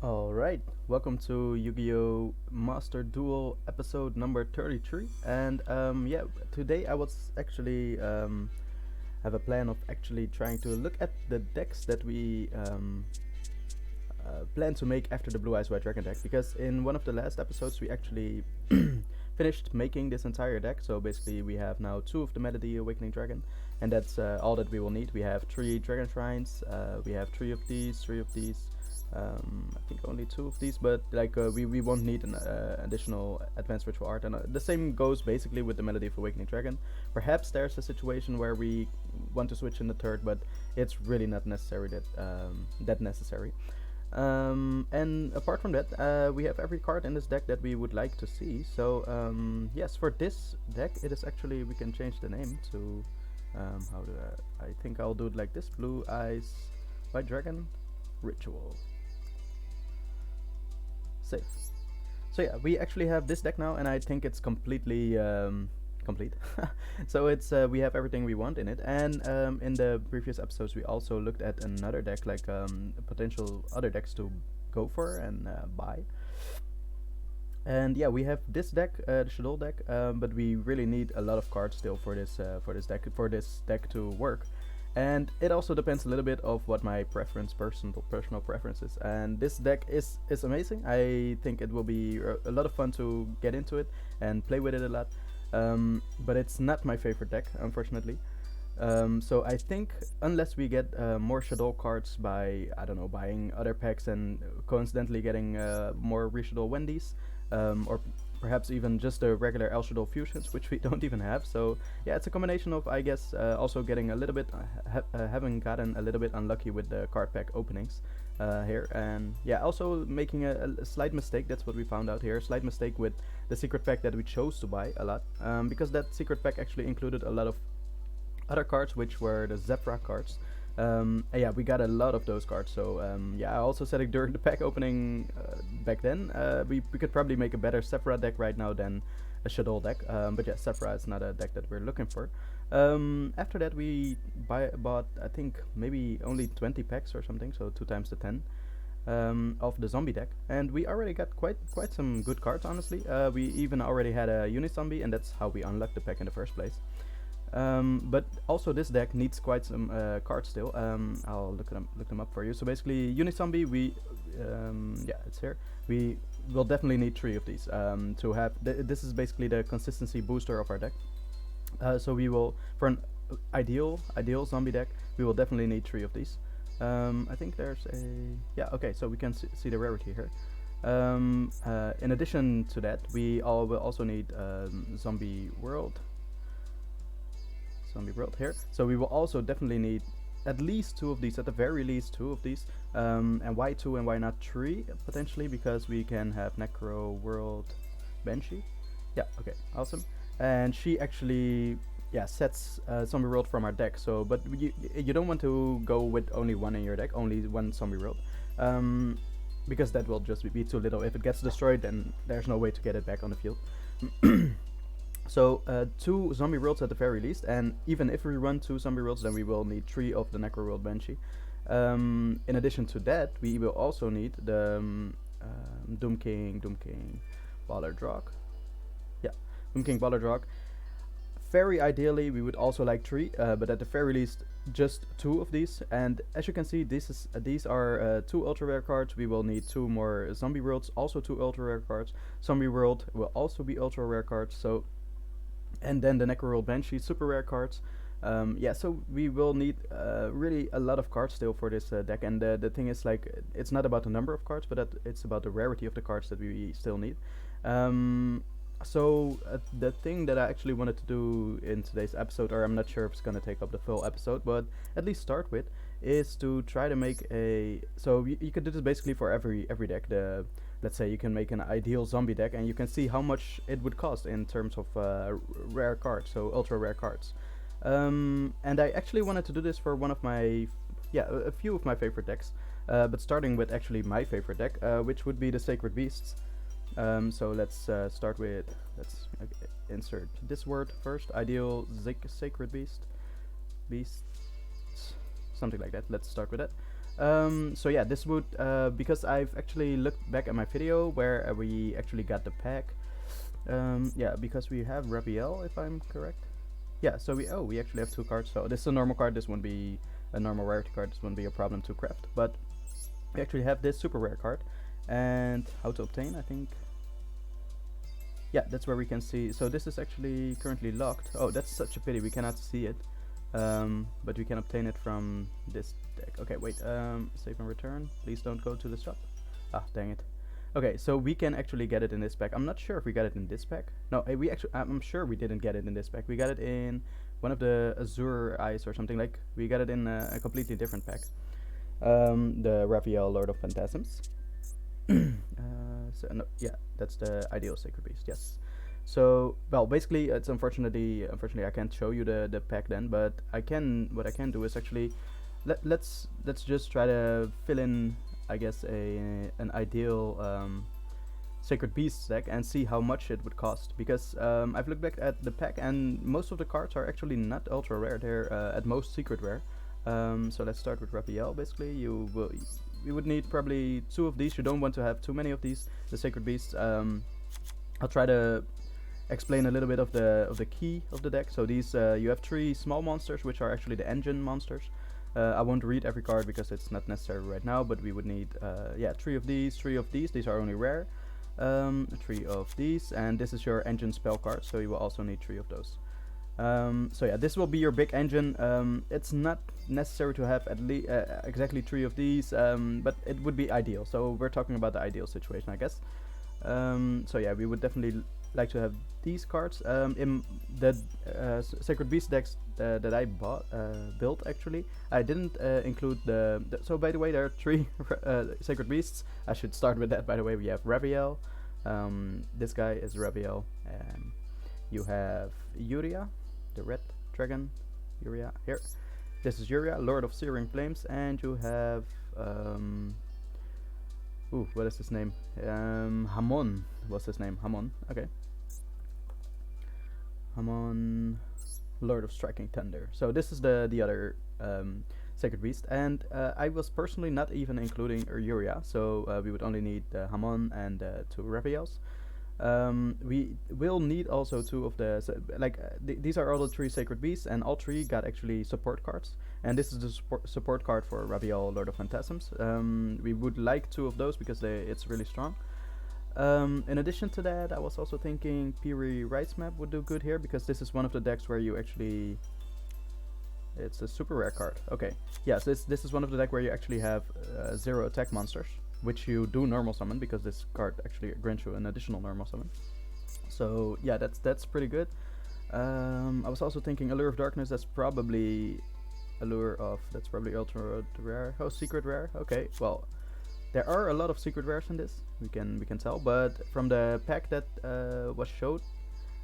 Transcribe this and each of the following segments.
Alright, welcome to Yu-Gi-Oh! Master Duel episode number 33. And yeah, today I was actually have a plan of actually trying to look at the decks that we plan to make after the Blue Eyes White Dragon deck, because in one of the last episodes we actually finished making this entire deck. So basically we have now two of the Melody Awakening Dragon, and that's all that we will need. We have three Dragon Shrines, we have three of these, I think only two of these, but like we won't need an additional advanced ritual art, and the same goes basically with the Melody of Awakening Dragon. Perhaps there's a situation where we want to switch in the third, but it's really not necessary that necessary. And apart from that, we have every card in this deck that we would like to see. So yes, for this deck, it is actually, we can change the name to how do I think I'll do it like this: Blue Eyes White Dragon Ritual. Save. So yeah, we actually have this deck now, and I think it's completely complete. So it's we have everything we want in it, and in the previous episodes we also looked at another deck, like potential other decks to go for and buy. And yeah, we have this deck, the Shadow deck, but we really need a lot of cards still for this deck to work. And it also depends a little bit of what my personal preference is. And this deck is amazing. I think it will be a lot of fun to get into it and play with it a lot. But it's not my favorite deck, unfortunately. So I think unless we get more Shadow cards by, I don't know, buying other packs and coincidentally getting more Reshadow Wendy's, or perhaps even just the regular El Shadow fusions, which we don't even have. So yeah, it's a combination of, I guess, also getting a little bit, having gotten a little bit unlucky with the card pack openings here, and yeah, also making a slight mistake. That's what we found out here. Slight mistake with the secret pack that we chose to buy a lot, because that secret pack actually included a lot of other cards, which were the Zephyra cards. And yeah, we got a lot of those cards. So yeah, I also said it during the pack opening back then. We could probably make a better Zephyra deck right now than a Shadow deck. But yeah, Zephyra is not a deck that we're looking for. After that, we bought, I think, maybe only 20 packs or something, so 2 times the 10. Of the zombie deck, and we already got quite some good cards, honestly. We even already had a Unizombie, and that's how we unlocked the pack in the first place. But also this deck needs quite some cards still. I'll look them up for you. So basically, Unizombie, yeah, it's here. We will definitely need 3 of these to have. This is basically the consistency booster of our deck. So we will, for an ideal zombie deck, we will definitely need 3 of these. I think there's a, yeah, okay, so we can see the rarity here. In addition to that, we will also need Zombie World here. So we will also definitely need at least 2 of these, at the very least 2 of these. And why 2 and why not 3 potentially? Because we can have Necro World Banshee. Yeah, okay, awesome. And she actually, yeah, sets Zombie World from our deck. So, but you don't want to go with only one in your deck, only one Zombie World, because that will just be too little. If it gets destroyed, then there's no way to get it back on the field. So 2 Zombie Worlds at the very least, and even if we run 2 Zombie Worlds, then we will need 3 of the Necro World Banshee. In addition to that, we will also need the Doom King Ballardrock. Yeah, Doom King Ballardrock. Very ideally, we would also like 3, but at the very least, just 2 of these. And as you can see, these are 2 ultra rare cards. We will need 2 more Zombie Worlds, also 2 ultra rare cards. Zombie World will also be ultra rare cards. So, and then the Necro World Banshee, super rare cards. Yeah, so we will need really a lot of cards still for this deck. And the thing is, like, it's not about the number of cards, but it's about the rarity of the cards that we still need. So the thing that I actually wanted to do in today's episode, or I'm not sure if it's gonna take up the full episode, but at least start with, is to try to make a. So you could do this basically for every deck. Let's say you can make an ideal zombie deck, and you can see how much it would cost in terms of rare cards, so ultra rare cards. And I actually wanted to do this for one of my, yeah, a few of my favorite decks, but starting with actually my favorite deck, which would be the Sacred Beasts. So let's start with, let's insert this word first, ideal Sacred Beast, something like that. Let's start with that. So yeah, this would because I've actually looked back at my video where we actually got the pack. Yeah, because we have Rabiel, if I'm correct. Yeah, so we actually have 2 cards. So this is a normal card. This wouldn't be a normal rarity card. This wouldn't be a problem to craft. But we actually have this super rare card, and how to obtain, I think. Yeah, that's where we can see. So this is actually currently locked. Oh, that's such a pity. We cannot see it. But we can obtain it from this deck. Okay, wait. Save and return. Please don't go to the shop. Ah, dang it. Okay, so we can actually get it in this pack. I'm not sure if we got it in this pack. No, we actually. I'm sure we didn't get it in this pack. We got it in one of the Azure Eyes or something. Like we got it in a completely different pack. The Raphael Lord of Phantasms. So no, yeah, that's the ideal Sacred Beast. Yes. So well, basically, it's unfortunately I can't show you the pack then, but I can. What I can do is actually let's just try to fill in, I guess, an ideal Sacred Beast deck and see how much it would cost, because I've looked back at the pack and most of the cards are actually not ultra rare. They're at most secret rare. So let's start with Raphael. Basically, you would need probably 2 of these. You don't want to have too many of these, the Sacred Beasts. I'll try to explain a little bit of the key of the deck. So these you have 3 small monsters, which are actually the engine monsters. I won't read every card because it's not necessary right now, but we would need 3 of these, 3 of these. These are only rare. 3 of these, and this is your engine spell card, so you will also need 3 of those. So yeah, this will be your big engine. It's not necessary to have at least exactly 3 of these, but it would be ideal. So we're talking about the ideal situation, I guess. So yeah, we would definitely like to have these cards. In the Sacred Beast decks that I built, actually, I didn't include so by the way, there are 3 Sacred Beasts. I should start with that, by the way. We have Rabiel. This guy is Rabiel, and you have Yuria, the red dragon. Yuria here. This is Yuria, Lord of Searing Flames, and you have what is his name? Hamon was his name. Hamon. Okay. Hamon, Lord of Striking Thunder. So this is the other Sacred Beast, and I was personally not even including Yuria, so we would only need Hamon and 2 Raphaels. We will need also 2 of the these are all the 3 Sacred Beasts, and all 3 got actually support cards, and this is the support card for Rabiel, Lord of Phantasms. We would like 2 of those because it's really strong. In addition to that, I was also thinking Piri Rights Map would do good here, because this is one of the decks where you actually... It's a super rare card. Okay, yes, this is one of the deck where you actually have 0 attack monsters, which you do normal summon, because this card actually grants you an additional normal summon. So yeah, that's pretty good. I was also thinking Allure of Darkness. That's probably that's probably ultra rare. Oh, secret rare. Okay, well, there are a lot of secret rares in this. We can tell, but from the pack that was showed,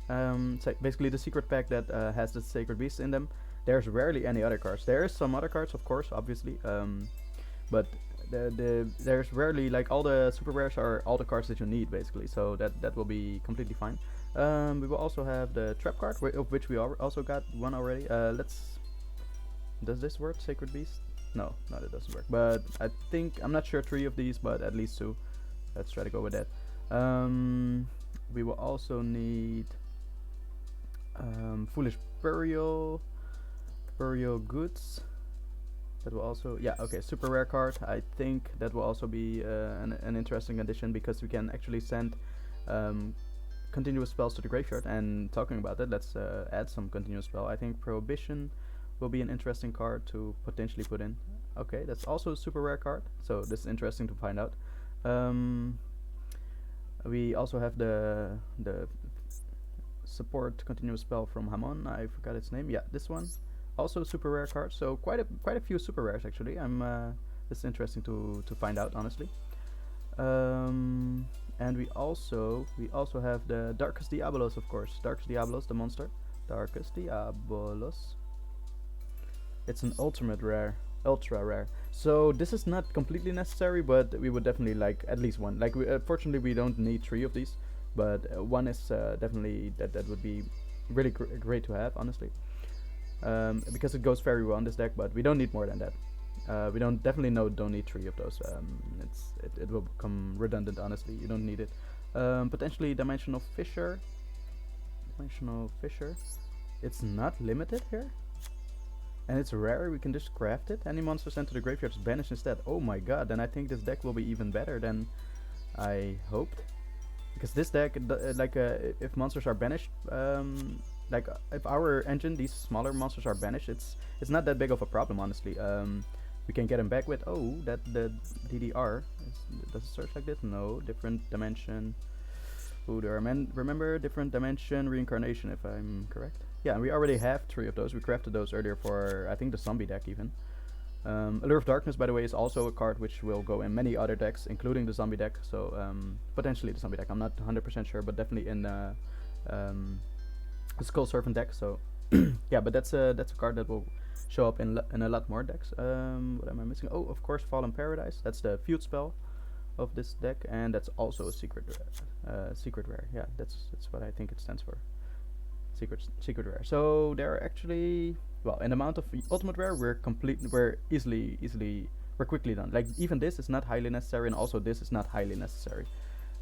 so basically the secret pack that has the Sacred Beasts in them, there's rarely any other cards. There is some other cards, of course, obviously, but there's rarely, like, all the super rares are all the cards that you need, basically. So that will be completely fine. We will also have the trap card, of which we also got one already. Does this work, Sacred Beast? No, it doesn't work. But I think, I'm not sure 3 of these, but at least 2. Let's try to go with that. We will also need Foolish Burial Goods. That will also, yeah, okay, super rare card. I think that will also be an interesting addition, because we can actually send continuous spells to the graveyard. And talking about that, let's add some continuous spell. I think Prohibition will be an interesting card to potentially put in. Okay, that's also a super rare card, so this is interesting to find out. We also have the support continuous spell from Hamon. I forgot its name. Yeah, this one. Also a super rare card, so quite a few super rares actually. This is interesting to find out, honestly. And we also have the Darkest Diabolos, of course. Darkest Diabolos, the monster. Darkest Diabolos. It's an ultra rare. So this is not completely necessary, but we would definitely like at least one. Like, fortunately, we don't need 3 of these, but one is definitely that would be really great to have, honestly. Because it goes very well in this deck, but we don't need more than that. We don't need 3 of those. It will become redundant. Honestly, you don't need it. Potentially dimensional fissure. Dimensional fissure. It's not limited here, and it's rare. We can just craft it. Any monster sent to the graveyard is banished instead. Oh my god! Then I think this deck will be even better than I hoped. Because this deck, if monsters are banished, if our engine, these smaller monsters are banished, it's not that big of a problem, honestly. We can get them back with, that the DDR. Does it search like this? No, different dimension. Remember, different dimension reincarnation, if I'm correct. Yeah, we already have 3 of those. We crafted those earlier for, I think, the zombie deck even. Allure of Darkness, by the way, is also a card which will go in many other decks, including the zombie deck. So potentially the zombie deck. I'm not 100% sure, but definitely in the Skull Servant deck. So yeah, but that's a card that will show up in a lot more decks. What am I missing? Oh, of course, Fallen Paradise. That's the feud spell of this deck, and that's also a secret rare. Yeah, that's what I think it stands for. Secret rare. So they're actually, well, in amount of ultimate rare, we're quickly done. Like, even this is not highly necessary, and also this is not highly necessary.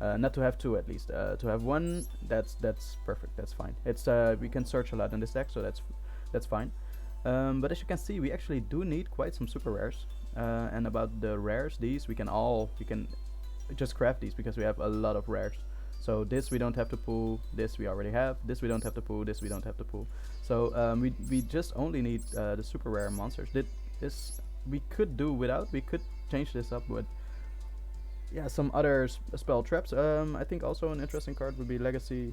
Not to have 2 at least. To have 1, that's perfect. That's fine. It's we can search a lot in this deck, so that's fine. But as you can see, we actually do need quite some super rares. And about the rares, we can just craft these because we have a lot of rares. So this we don't have to pull, this we already have, this we don't have to pull, this we don't have to pull. So we just only need the super rare monsters. This we could do without. We could change this up with, yeah, some other spell traps. I think also an interesting card would be Legacy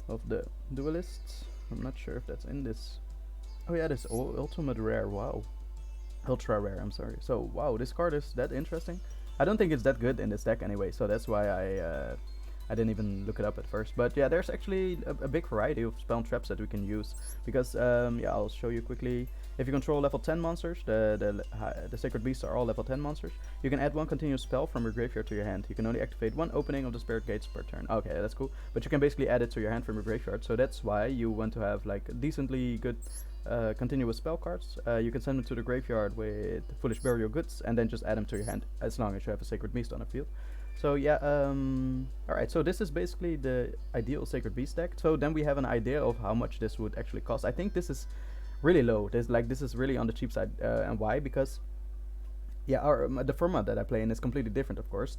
of the Duelists. I'm not sure if that's in this. Oh yeah, this ultimate rare. Wow, ultra rare. I'm sorry. So wow, this card is that interesting. I don't think it's that good in this deck anyway. So that's why I didn't even look it up at first. But yeah, there's actually a big variety of spell and traps that we can use. Because yeah, I'll show you quickly. If you control level 10 monsters, the Sacred Beasts are all level 10 monsters. You can add 1 continuous spell from your graveyard to your hand. You can only activate 1 opening of the Spirit Gates per turn. Okay, that's cool. But you can basically add it to your hand from your graveyard. So that's why you want to have like decently good continuous spell cards. You can send them to the graveyard with Foolish Burial Goods and then just add them to your hand as long as you have a Sacred Beast on the field. So yeah, alright, so this is basically the ideal Sacred Beast deck. So then we have an idea of how much this would actually cost. I think this is really low. This is really on the cheap side. And why? Because yeah, the format that I play in is completely different, of course.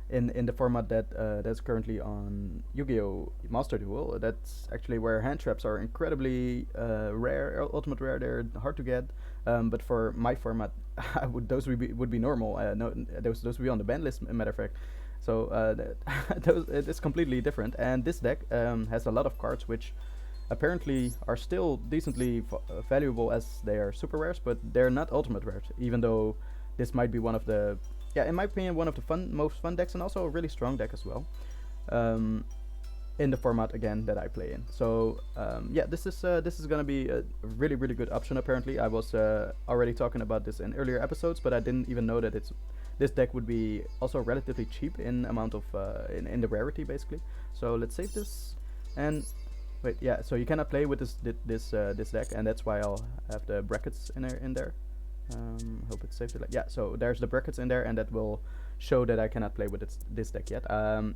In the format that's currently on Yu-Gi-Oh! Master Duel, that's actually where hand traps are incredibly rare, ultimate rare. They're hard to get. But for my format, those would be normal. No, those would be on the ban list, matter of fact. So it is completely different. And this deck has a lot of cards which apparently are still decently valuable as they are super rares, but they're not ultimate rares. Even though this might be one of the, yeah, in my opinion, one of the most fun decks, and also a really strong deck as well. In the format again that I play in. So yeah, this is gonna be a really good option. Apparently, I was already talking about this in earlier episodes, but I didn't even know that this deck would be also relatively cheap in amount of in the rarity basically. So let's save this and wait. Yeah, so you cannot play with this deck, and that's why I'll have the brackets in there. Hope it's saved. Yeah, so there's the brackets in there, and that will show that I cannot play with this deck yet.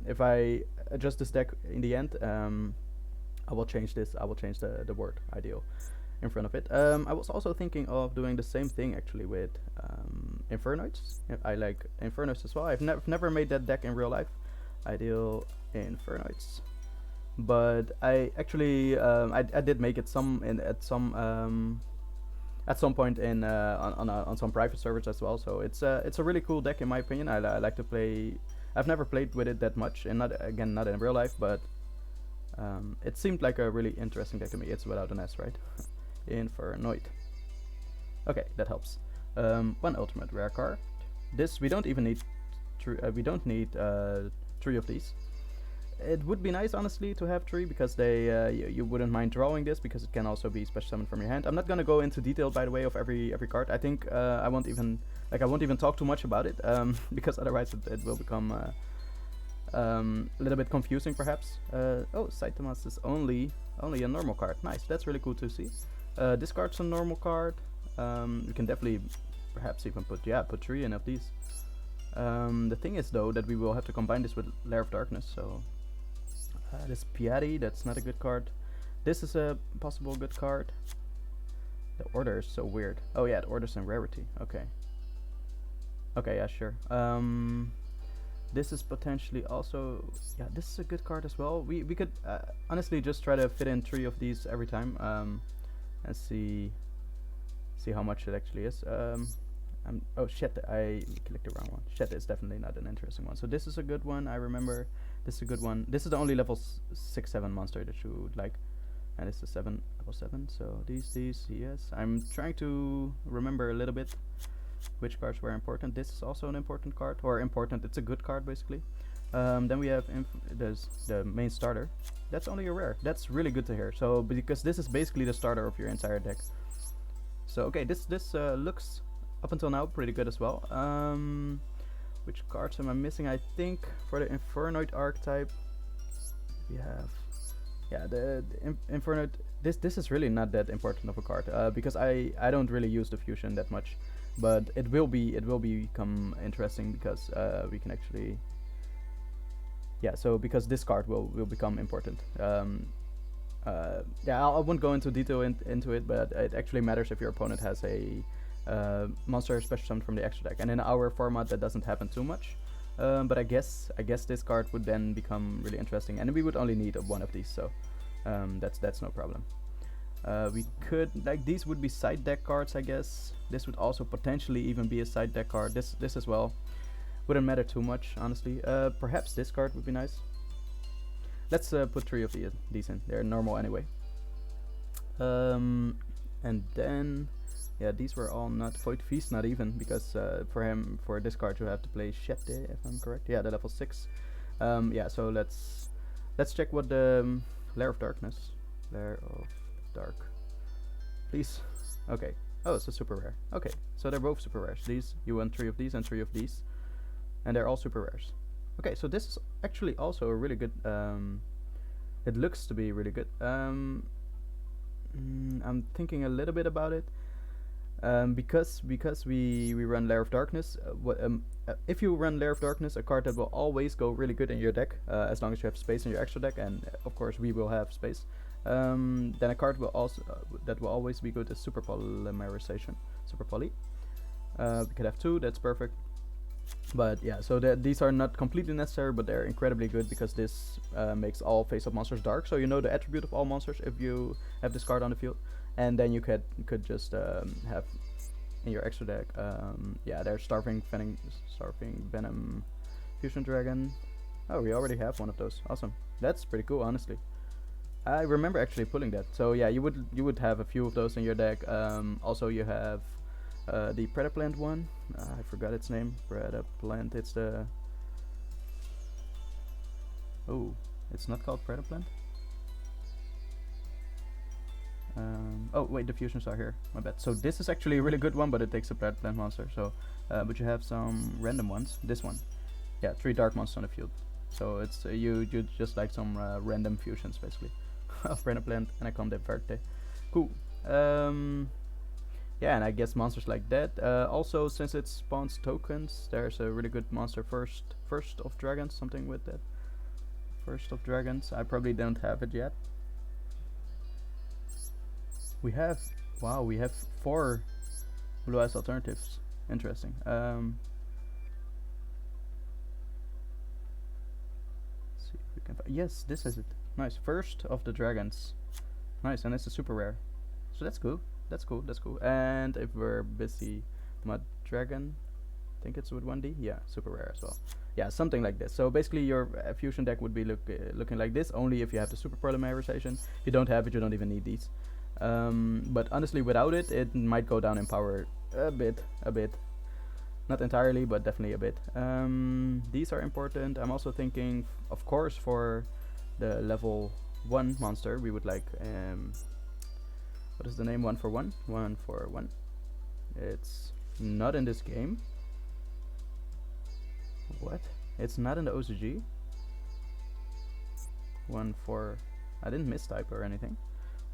If I adjust this deck in the end, I will change this. I will change the word ideal in front of it. I was also thinking of doing the same thing actually with Infernoids. I like Infernoids as well. I've never made that deck in real life. Ideal Infernoids, but I actually I did make it at some point in on some private servers as well. So it's a really cool deck in my opinion. I like to play. I've never played with it that much, and not in real life, but it seemed like a really interesting deck to me. It's without an S, right? Infernoid. Okay, that helps. 1 ultimate rare card. This we don't even need. We don't need 3 of these. It would be nice, honestly, to have 3 because you wouldn't mind drawing this because it can also be special summoned from your hand. I'm not gonna go into detail, by the way, of every card. I think I won't even talk too much about it because otherwise it will become a little bit confusing, perhaps. Oh, Saitama's is only a normal card. Nice, that's really cool to see. This card's a normal card. We can definitely perhaps even put 3 in of these. The thing is though that we will have to combine this with Lair of Darkness, so this Piatti, that's not a good card. This is a possible good card. The order is so weird. Oh yeah, the order's in rarity. Okay. Okay, yeah, sure. This is potentially also, yeah, this is a good card as well. We could honestly just try to fit in 3 of these every time, and see how much it actually is. Oh shit, I clicked the wrong one. Shit, it's definitely not an interesting one. So this is a good one, I remember. This is a good one. This is the only level 6-7 monster that you would like. And it's a level 7, so these, yes. I'm trying to remember a little bit which cards were important. This is also an important card, or important, it's a good card basically. Then we have there's the main starter. That's only a rare. That's really good to hear. So because this is basically the starter of your entire deck. So okay, this looks up until now pretty good as well. Which cards am I missing? I think for the Infernoid archetype we have, yeah, the Infernoid. This is really not that important of a card, because I don't really use the fusion that much, but it will become interesting because we can actually, yeah. So because this card will become important. Yeah, I won't go into detail into it, but it actually matters if your opponent has a monster special summon from the extra deck, and in our format that doesn't happen too much. But I guess this card would then become really interesting, and we would only need one of these, so that's no problem. We could, like, these would be side deck cards, I guess. This would also potentially even be a side deck card. This as well wouldn't matter too much, honestly. Perhaps this card would be nice. Let's put 3 of these in. They're normal anyway. And then, yeah, these were all not Void Feast, not even, because for this card you have to play Shete, if I'm correct. Yeah, the level 6. Yeah, so let's check what the Lair of Darkness. Lair of Dark. Please. Okay. Oh, it's a super rare. Okay, so they're both super rares. These, you want 3 of these and 3 of these, and they're all super rares. Okay, so this is actually also a really good. It looks to be really good. I'm thinking a little bit about it. Because we run Lair of Darkness, if you run Lair of Darkness, a card that will always go really good in your deck, as long as you have space in your extra deck, and of course we will have space, then a card will also that will always be good is Super Polymerization. Super Poly. We could have 2, that's perfect. But yeah, so these are not completely necessary, but they're incredibly good because this makes all face-up monsters dark, so you know the attribute of all monsters if you have this card on the field. And then you could just have in your extra deck, yeah, there's Starving Venom Fusion Dragon. Oh, we already have one of those. Awesome. That's pretty cool, honestly. I remember actually pulling that. So yeah, you would have a few of those in your deck. Also, you have the Predaplant one. I forgot its name. Predaplant. It's the. Oh, it's not called Predaplant. Oh wait, the fusions are here. My bad. So this is actually a really good one, but it takes a Predaplant monster. So, but you have some random ones. This one, yeah, 3 dark monsters on the field. So it's you just like some random fusions basically. Predaplant and Conde Verte. Cool. Yeah, and I guess monsters like that. Also, since it spawns tokens, there's a really good monster, First of Dragons, something with that. First of Dragons. I probably don't have it yet. We have, wow, we have 4 Blue Eyes alternatives. Interesting. Let's see if we can. Yes, this is it. Nice. First of the Dragons. Nice, and it's a super rare. So that's cool. That's cool. That's cool. And if we're busy, Mud Dragon, I think it's with 1D. Yeah, super rare as well. Yeah, something like this. So basically, your fusion deck would be looking like this. Only if you have the super polymerization. If you don't have it, you don't even need these. But honestly, without it, it might go down in power a bit. Not entirely, but definitely a bit. These are important. I'm also thinking, of course, for the level 1 monster, we would like, what is the name? 1 for 1? 1 for 1. It's not in this game. What? It's not in the OCG? 1 for... I didn't mistype or anything.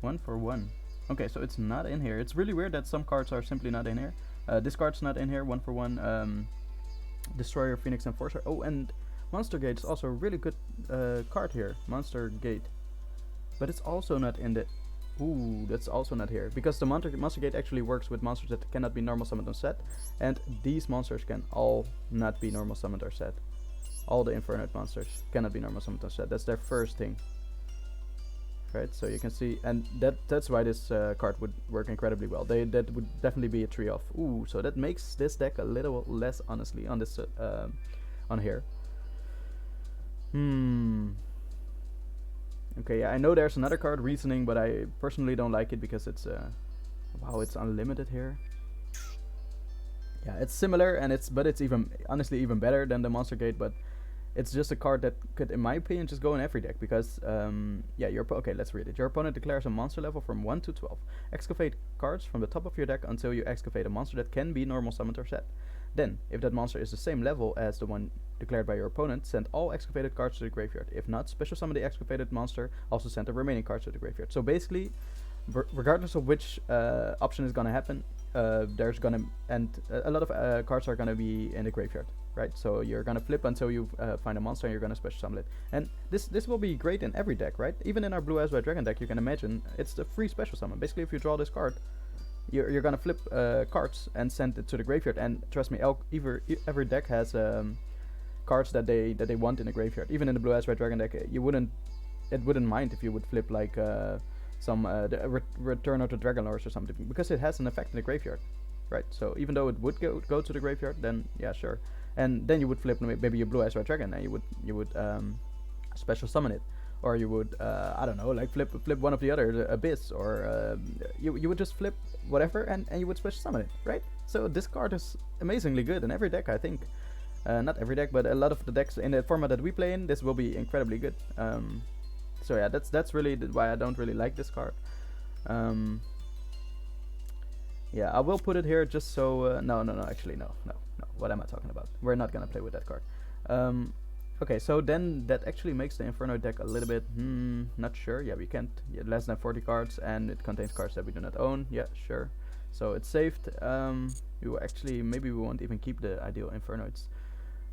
1 for 1. Okay, so it's not in here. It's really weird that some cards are simply not in here. This card's not in here, 1 for 1. Destroyer, Phoenix, Enforcer. Oh, and Monster Gate is also a really good card here. Monster Gate. But it's also not in the... Ooh, that's also not here. Because the Monster Gate actually works with monsters that cannot be normal summoned on set. And these monsters can all not be normal summoned or set. All the Infernoid monsters cannot be normal summoned on set. That's their first thing. Right, so you can see, and that's why this card would work incredibly well. That would definitely be a 3-off. Ooh, so that makes this deck a little less, honestly, on this on here. Okay, yeah, I know there's another card, Reasoning, but I personally don't like it because it's wow, it's unlimited here. Yeah, it's similar, and it's even honestly even better than the Monster Gate, but it's just a card that could, in my opinion, just go in every deck because, yeah, okay, let's read it. Your opponent declares a monster level from 1 to 12. Excavate cards from the top of your deck until you excavate a monster that can be normal summoned or set. Then, if that monster is the same level as the one declared by your opponent, send all excavated cards to the graveyard. If not, special summon the excavated monster, also send the remaining cards to the graveyard. So basically, regardless of which option is gonna happen, there's gonna, and a lot of cards are gonna be in the graveyard. Right, so you're gonna flip until you find a monster and you're gonna special summon it. And this will be great in every deck, right? Even in our Blue Eyes White Dragon deck, you can imagine it's a free special summon. Basically, if you draw this card, you're gonna flip cards and send it to the graveyard. And trust me, every deck has cards that they want in the graveyard. Even in the Blue Eyes White Dragon deck, it wouldn't mind if you would flip like some Return of the Dragonlords or something, because it has an effect in the graveyard, right? So even though it would go to the graveyard, then yeah, sure. And then you would flip maybe your Blue Eyes White Dragon, and you would special summon it, or you would I don't know, like flip one of the other, the Abyss, or you would just flip whatever, and you would special summon it, right? So this card is amazingly good in every deck, I think. Not every deck, but a lot of the decks in the format that we play in, this will be incredibly good. So yeah, that's really why I don't really like this card. Yeah, I will put it here just so... no, actually, no. What am I talking about? We're not gonna play with that card. Okay, so then that actually makes the Inferno deck a little bit... not sure. Yeah, we can't... Yeah, less than 40 cards, and it contains cards that we do not own. Yeah, sure. So it's saved. We will actually... Maybe we won't even keep the ideal Infernoids.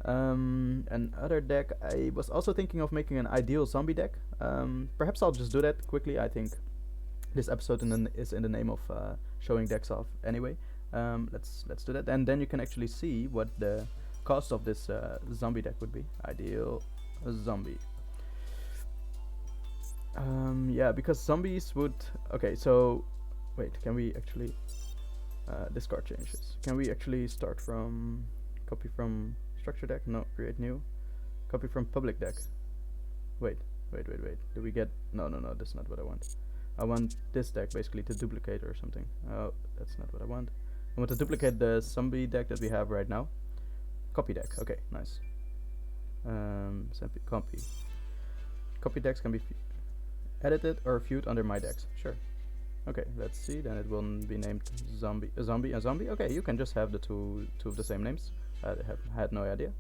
Another deck, I was also thinking of making an ideal zombie deck. Perhaps I'll just do that quickly. I think this episode is in the name of showing decks off anyway. Let's do that, and then you can actually see what the cost of this zombie deck would be. Ideal zombie. Yeah, because zombies would... Okay, so wait, can we actually discard changes? Can we actually start from copy from structure deck? No, create new. Copy from public deck. Wait. Do we get... No, that's not what I want. I want this deck basically to duplicate or something. Oh, that's not what I want. I want to duplicate the zombie deck that we have right now. Copy deck. Okay, nice. Copy. Copy decks can be edited or viewed under my decks. Sure. Okay, let's see. Then it will be named zombie. A zombie. Okay, you can just have the two of the same names. I had no idea.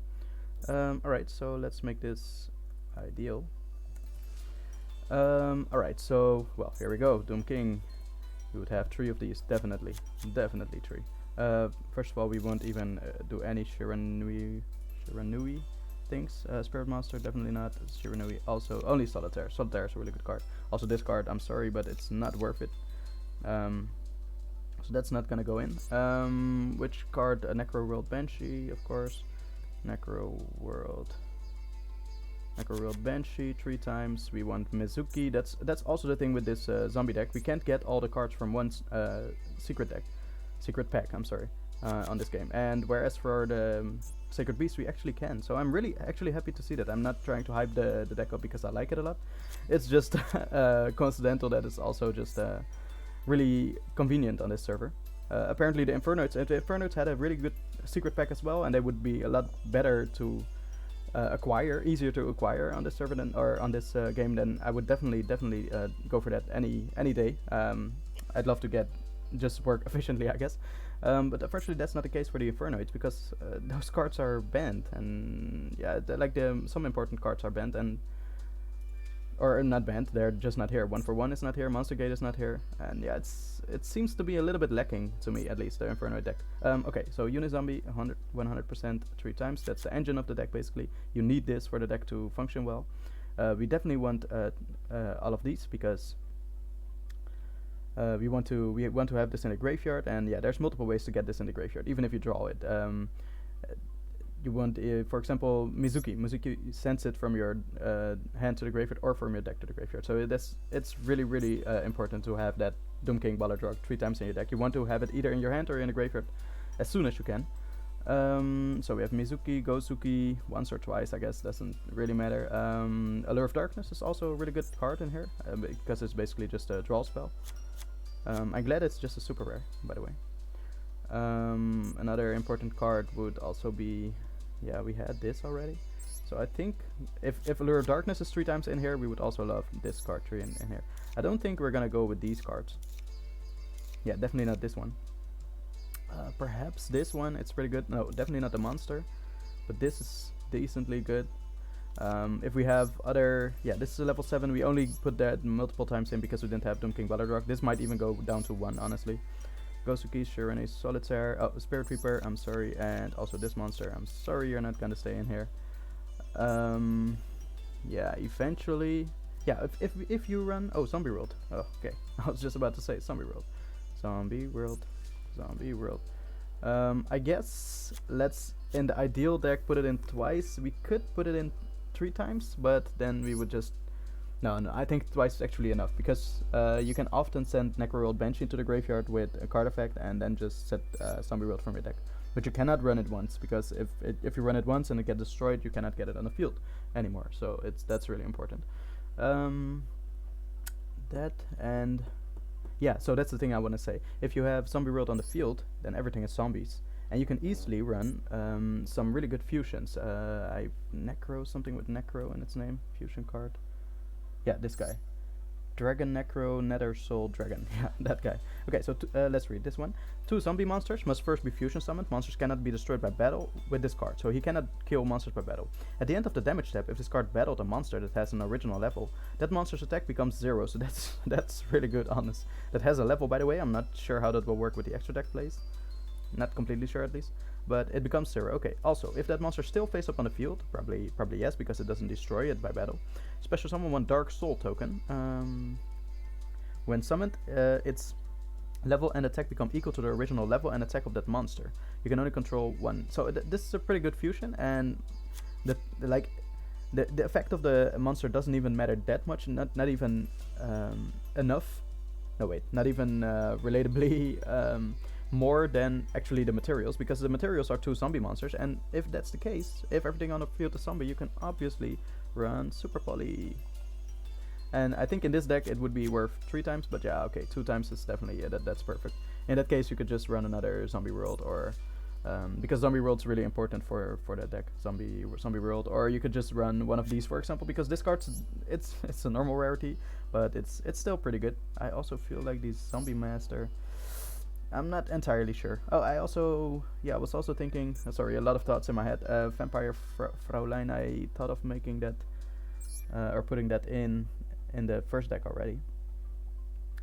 Alright, so let's make this ideal. Alright, so, well, here we go. Doom King. We would have 3 of these, definitely 3. First of all, we won't even do any Shiranui things. Spirit Monster, definitely not. Shiranui, also only Solitaire. Solitaire is a really good card. Also this card, I'm sorry, but it's not worth it. So that's not gonna go in. Which card? Necro World Banshee, of course. Necro World Banshee 3 times. We want Mizuki. That's also the thing with this zombie deck. We can't get all the cards from one secret pack. I'm sorry, on this game. And whereas for the Sacred Beast we actually can. So I'm really actually happy to see that. I'm not trying to hype the deck up because I like it a lot. It's just coincidental that it's also just really convenient on this server. Apparently the Infernoids had a really good secret pack as well, and they would be a lot better to easier to acquire on this server than, or on this game, then I would definitely go for that any day. I'd love to just work efficiently, I guess. But unfortunately that's not the case for the Infernoids, because those cards are banned, and yeah, some important cards are banned, and or not banned. They're just not here. 1-for-1 is not here. Monster Gate is not here, and yeah, it seems to be a little bit lacking to me, at least the Infernoid deck. Okay, so Unizombie 100% 3 times. That's the engine of the deck basically. You need this for the deck to function well. We definitely want all of these because we want to have this in the graveyard, and yeah, there's multiple ways to get this in the graveyard, even if you draw it. You want, for example, Mizuki. Mizuki sends it from your hand to the graveyard or from your deck to the graveyard. So it's really important to have that Doom King Balladrog 3 times in your deck. You want to have it either in your hand or in the graveyard as soon as you can. So we have Mizuki, Gozuki, once or twice, I guess, doesn't really matter. Allure of Darkness is also a really good card in here, because it's basically just a draw spell. I'm glad it's just a super rare, by the way. Another important card would also be, yeah, we had this already. So I think if Allure of Darkness is 3 times in here, we would also love this card 3 in here. I don't think we're gonna go with these cards. Yeah, definitely not this one. Perhaps this one, it's pretty good. No, definitely not the monster, but this is decently good. If we have other, yeah, this is a level 7. We only put that multiple times in because we didn't have Doom King Balladrog. This might even go down to 1, honestly. Gosuki, Shirane, Solitaire, oh, Spirit Reaper, I'm sorry, and also this monster, I'm sorry you're not gonna stay in here. Yeah, eventually, yeah, if you run, oh, Zombie World, oh, okay, I was just about to say Zombie World. Zombie World. I guess let's, in the ideal deck, put it in twice. We could put it in 3 times, but then we would just... No, I think twice is actually enough, because you can often send Necroworld Banshee into the graveyard with a card effect and then just set Zombie World from your deck. But you cannot run it once, because if you run it once and it gets destroyed, you cannot get it on the field anymore. So that's really important. That and... Yeah, so that's the thing I want to say. If you have Zombie World on the field, then everything is zombies. And you can easily run some really good fusions. Necro, something with Necro in its name. Fusion card. Yeah, this guy. Dragon Necro Nether Soul Dragon. Yeah, that guy. Okay, so let's read this one. 2 zombie monsters must first be fusion summoned. Monsters cannot be destroyed by battle with this card, so he cannot kill monsters by battle. At the end of the damage step, if this card battled a monster that has an original level, that monster's attack becomes 0, so that's really good, honest. That has a level, by the way. I'm not sure how that will work with the extra deck plays. Not completely sure, at least. But it becomes 0. Okay, also, if that monster still face up on the field, probably yes, because it doesn't destroy it by battle. Special summon 1 Dark Soul token. When summoned, its level and attack become equal to the original level and attack of that monster. You can only control 1. So this is a pretty good fusion, and the effect of the monster doesn't even matter that much. Not even enough. No, wait, not even relatably more than actually the materials, because the materials are 2 zombie monsters, and if that's the case, if everything on the field is zombie, you can obviously run Super Poly. And I think in this deck it would be worth 3 times, but yeah, okay, 2 times is definitely, yeah, that's perfect. In that case, you could just run another Zombie World, or because Zombie World's really important for that deck, Zombie World, or you could just run one of these, for example, because this card's it's a normal rarity, but it's still pretty good. I also feel like these Zombie Master, I'm not entirely sure. Oh, I was also thinking, sorry, a lot of thoughts in my head. Vampire Fraulein, I thought of making that, or putting that in the first deck already.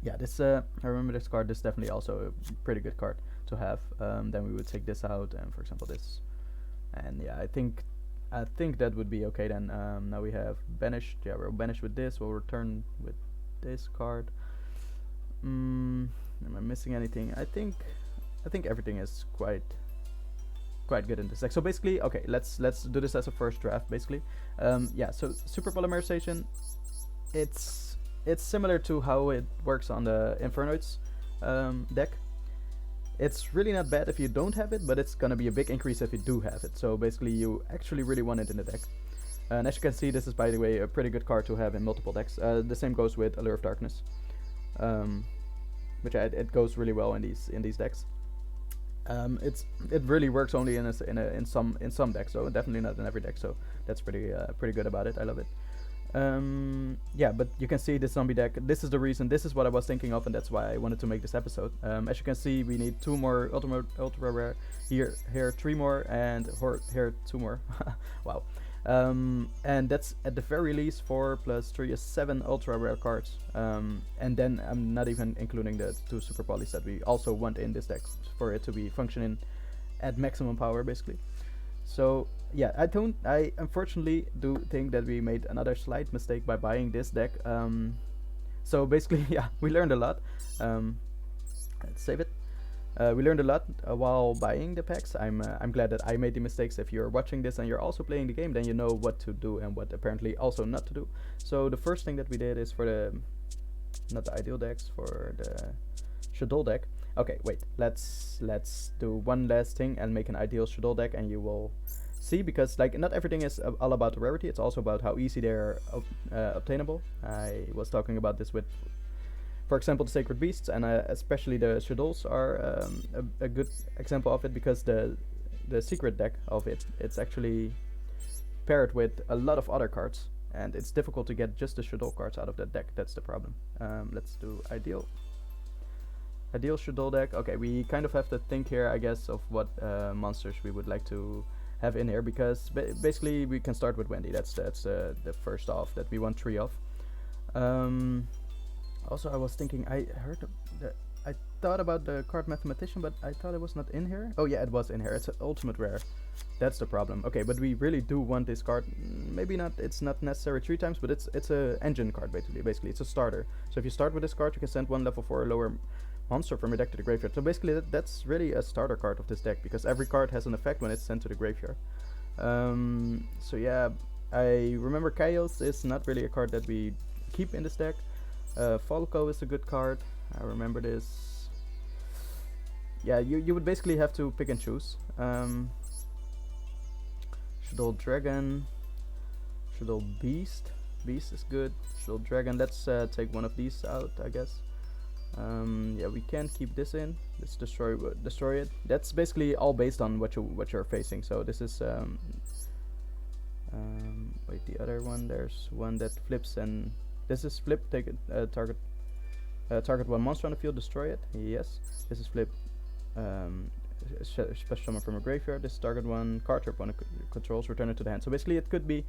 Yeah, this, I remember this card. This is definitely also a pretty good card to have. Then we would take this out, and for example this. And yeah, I think that would be okay then. Now we have banished. Yeah, we'll banish with this. We'll return with this card. Am I missing anything? I think everything is quite good in this deck. So basically, okay, let's do this as a first draft. Basically, yeah. So Super Polymerization, it's similar to how it works on the Infernoids deck. It's really not bad if you don't have it, but it's gonna be a big increase if you do have it. So basically, you actually really want it in the deck. And as you can see, this is, by the way, a pretty good card to have in multiple decks. The same goes with Allure of Darkness. Which it goes really well in these decks. It really works only in some decks, so definitely not in every deck. So that's pretty good about it. I love it. Yeah, but you can see this zombie deck. This is the reason. This is what I was thinking of, and that's why I wanted to make this episode. As you can see, we need 2 more ultra rare. Here 3 more, and here 2 more. Wow. And that's at the very least 4 plus 3 is 7 ultra rare cards. And then I'm not even including the 2 super polys that we also want in this deck for it to be functioning at maximum power, basically. So yeah, I unfortunately do think that we made another slight mistake by buying this deck. So basically, yeah, we learned a lot. Let's save it. We learned a lot while buying the packs. I'm glad that I made the mistakes. If you're watching this and you're also playing the game, then you know what to do and what apparently also not to do. So the first thing that we did is for the, not the ideal decks, for the Shadol deck. Okay, wait, let's do one last thing and make an ideal Shadol deck, and you will see, because like not everything is all about the rarity, it's also about how easy they're obtainable. I was talking about this with, for example, the Sacred Beasts, and especially the Shadows are a good example of it, because the secret deck of it, it's actually paired with a lot of other cards, and it's difficult to get just the Shadow cards out of that deck. That's the problem. Let's do ideal Shadol deck. Okay, we kind of have to think here, I guess, of what monsters we would like to have in here, because basically we can start with Wendy. That's the first off that we want 3 of. Also, I was thinking, I thought about the card Mathematician, but I thought it was not in here. Oh yeah, it was in here. It's an ultimate rare. That's the problem. Okay, but we really do want this card. Maybe not. It's not necessary 3 times, but it's a engine card basically. It's a starter. So if you start with this card, you can send 1 level 4 or lower monster from your deck to the graveyard. So basically, that's really a starter card of this deck, because every card has an effect when it's sent to the graveyard. So yeah, I remember Chaos is not really a card that we keep in this deck. Falco is a good card. I remember this. Yeah, you would basically have to pick and choose. Shadol Dragon, Shadol Beast. Beast is good. Shadol Dragon. Let's take one of these out, I guess. Yeah, we can't keep this in. Let's destroy it. That's basically all based on what you're facing. So this is wait, the other one. There's one that flips, and this is flip. Take it. Target 1 monster on the field. Destroy it. Yes. This is flip. Special summon from a graveyard. This target 1 card trap on controls. Return it to the hand. So basically, it could be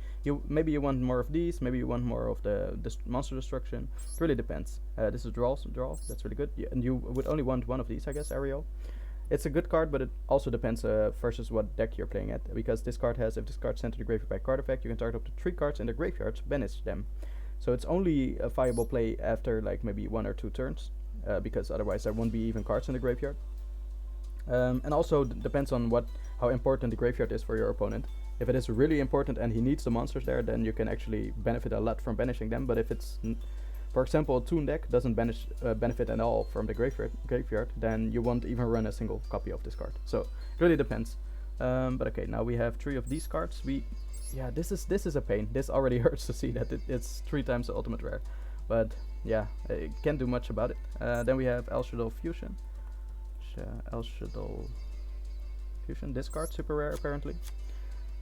maybe you want more of these. Maybe you want more of the monster destruction. It really depends. This is draw. That's really good. Yeah, and you would only want one of these, I guess. Ariel. It's a good card, but it also depends versus what deck you're playing at. Because this card has, if this card sent to the graveyard by card effect, you can target up to 3 cards in the graveyard, banish them. So it's only a viable play after like maybe 1 or 2 turns, because otherwise there won't be even cards in the graveyard. And also depends on how important the graveyard is for your opponent. If it is really important and he needs the monsters there, then you can actually benefit a lot from banishing them. But if it's, for example, a Toon deck doesn't benefit at all from the graveyard, then you won't even run a single copy of this card. So it really depends. But okay, now we have 3 of these cards. Yeah, this is a pain. This already hurts to see that it's 3 times the ultimate rare. But yeah, I can't do much about it. Then we have El Shadol Fusion. El Shadol Fusion. This card super rare apparently.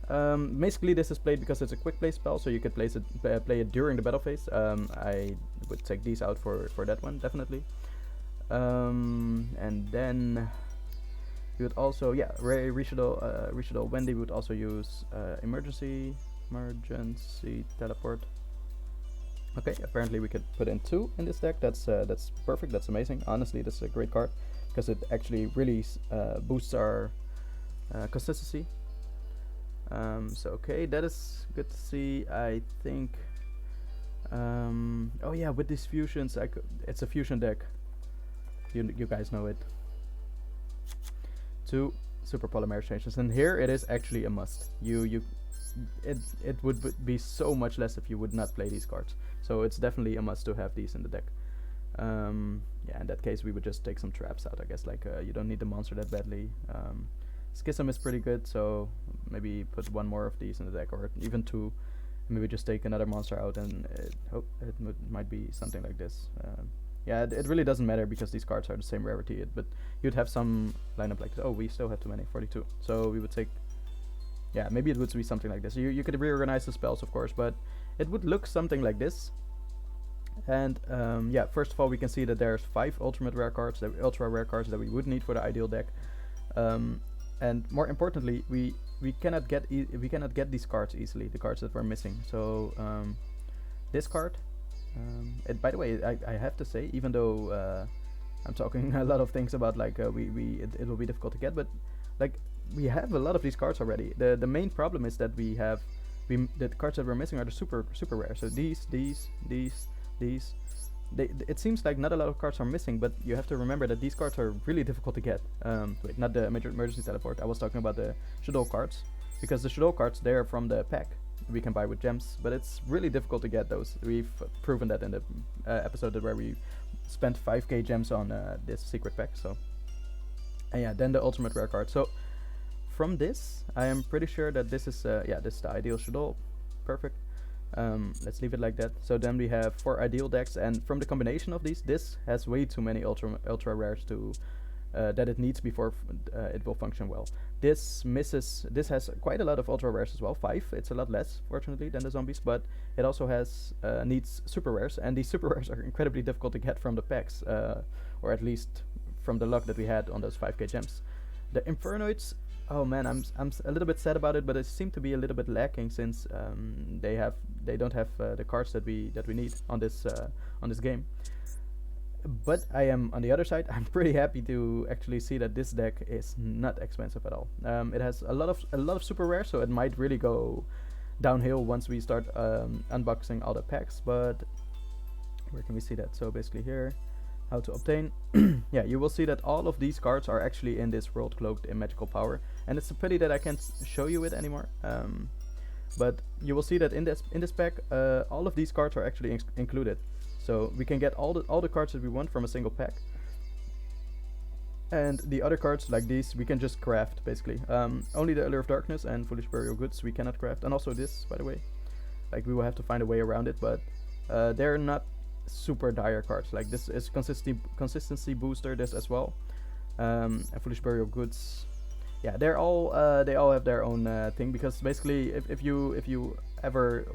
Basically, this is played because it's a quick play spell, so you could play it during the battle phase. I would take these out for that one definitely. And then you would also, yeah, Reshadol Wendy would also use emergency teleport. Okay, apparently we could put in 2 in this deck. That's perfect. That's amazing. Honestly, this is a great card because it actually really boosts our consistency. So okay, that is good to see. I think. Oh yeah, with these fusions, it's a fusion deck. You guys know it. 2 super polymer exchanges, and here it is actually a must. It would be so much less if you would not play these cards. So it's definitely a must to have these in the deck. Yeah, in that case we would just take some traps out, I guess. Like you don't need the monster that badly. Schism is pretty good, so maybe put 1 more of these in the deck, or even 2. Maybe just take another monster out, and it might be something like this. Yeah, it really doesn't matter because these cards are the same rarity, but you'd have some lineup like, oh, we still have too many, 42. So we would take, yeah, maybe it would be something like this. You could reorganize the spells, of course, but it would look something like this. And yeah, first of all, we can see that there's 5 ultra rare cards that we would need for the ideal deck. And more importantly, we we cannot get these cards easily, the cards that we're missing. So this card, by the way, I have to say, even though I'm talking a lot of things about like it will be difficult to get, but like we have a lot of these cards already. The main problem is that the cards that we're missing are the super rare. So these. It seems like not a lot of cards are missing, but you have to remember that these cards are really difficult to get. Wait, not the emergency teleport. I was talking about the Shadow cards, because the Shadow cards, they're from the pack we can buy with gems, but it's really difficult to get those. We've proven that in the episode where we spent 5k gems on this secret pack. So, and yeah, then the ultimate rare card. So from this, I am pretty sure that this is this is the ideal Shadow. Perfect. Let's leave it like that. So then we have 4 ideal decks, and from the combination of these, this has way too many ultra rares to that it needs before it will function well. This has quite a lot of ultra rares as well, 5. It's a lot less, fortunately, than the zombies, but it also has needs super rares, and these super rares are incredibly difficult to get from the packs, or at least from the luck that we had on those 5k gems. The Infernoids, oh man, I'm a little bit sad about it, but it seemed to be a little bit lacking, since they don't have the cards that we need on this game. But I am, on the other side, I'm pretty happy to actually see that this deck is not expensive at all. It has a lot of super rares, so it might really go downhill once we start unboxing all the packs. But where can we see that? So basically here, how to obtain. Yeah, you will see that all of these cards are actually in this world cloaked in magical power, and it's a pity that I can't show you it anymore. But you will see that in this pack, all of these cards are actually included. So we can get all the cards that we want from a single pack, and the other cards like these we can just craft basically. Only the Allure of Darkness and Foolish Burial Goods we cannot craft, and also this, by the way. Like, we will have to find a way around it, but they're not super dire cards. Like, this is consistency booster, this as well. And Foolish Burial Goods, yeah, they all have their own thing, because basically if you ever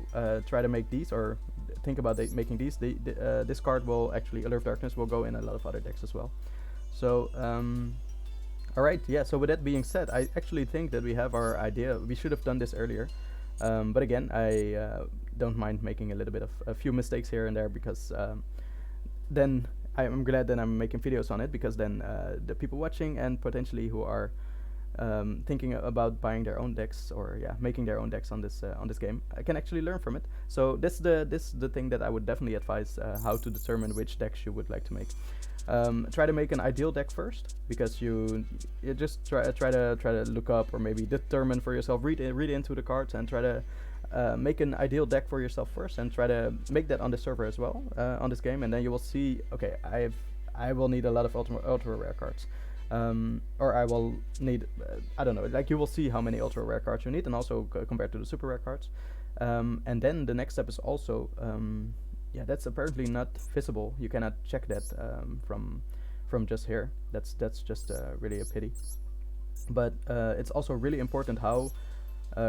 try to make these or think about making these, this card will actually, Allure of Darkness, will go in a lot of other decks as well. So alright, yeah, so with that being said, I actually think that we have our idea. We should have done this earlier, but again, I don't mind making a little bit of a few mistakes here and there, because then I'm glad that I'm making videos on it, because then the people watching and potentially who are thinking about buying their own decks, or making their own decks on this game, I can actually learn from it. So this the thing that I would definitely advise, how to determine which decks you would like to make. Try to make an ideal deck first, because you just try to look up, or maybe determine for yourself, read into the cards, and try to make an ideal deck for yourself first, and try to make that on the server as well, on this game, and then you will see, okay, I will need a lot of ultra rare cards. Or I will need, I don't know, like, you will see how many ultra rare cards you need, and also compared to the super rare cards. And then the next step is also, that's apparently not visible. You cannot check that from just here. That's just really a pity. But it's also really important how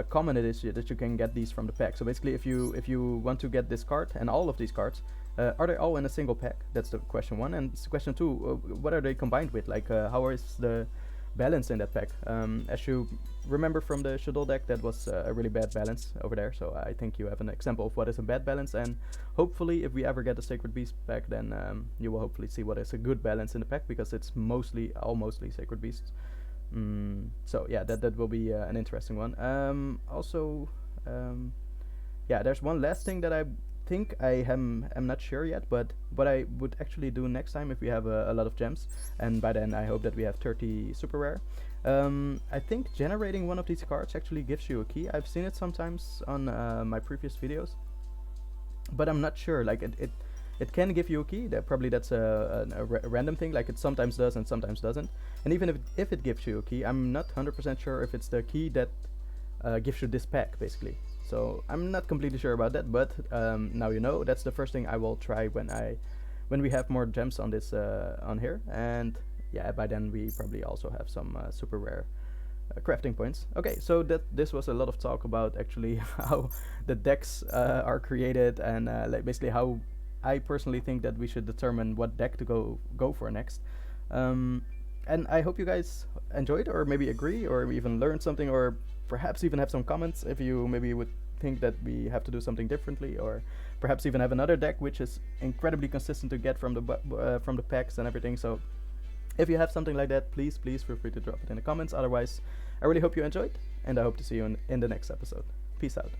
common it is that you can get these from the pack. So basically, if you want to get this card and all of these cards, are they all in a single pack? That's the question 1. And question 2, what are they combined with? Like, how is the balance in that pack? As you remember from the Shadow deck, that was a really bad balance over there. So I think you have an example of what is a bad balance, and hopefully if we ever get a Sacred Beast pack, then you will hopefully see what is a good balance in the pack, because it's all mostly Sacred Beasts. So yeah, that will be an interesting one. Also, there's one last thing that I think I am not sure yet, but what I would actually do next time, if we have a lot of gems, and by then I hope that we have 30 super rare, I think generating one of these cards actually gives you a key. I've seen it sometimes on my previous videos, but I'm not sure. Like, it can give you a key. That's a random thing. Like, it sometimes does and sometimes doesn't. And even if it gives you a key, I'm not 100% sure if it's the key that gives you this pack, basically. So I'm not completely sure about that, but now you know. That's the first thing I will try when we have more gems on this on here. And yeah, by then we probably also have some super rare crafting points. Okay, so this was a lot of talk about actually how the decks are created, and like basically how I personally think that we should determine what deck to go for next. And I hope you guys enjoyed, or maybe agree, or even learned something, or perhaps even have some comments if you maybe would think that we have to do something differently, or perhaps even have another deck which is incredibly consistent to get from the packs and everything. So if you have something like that, please feel free to drop it in the comments. Otherwise, I really hope you enjoyed, and I hope to see you in the next episode. Peace out.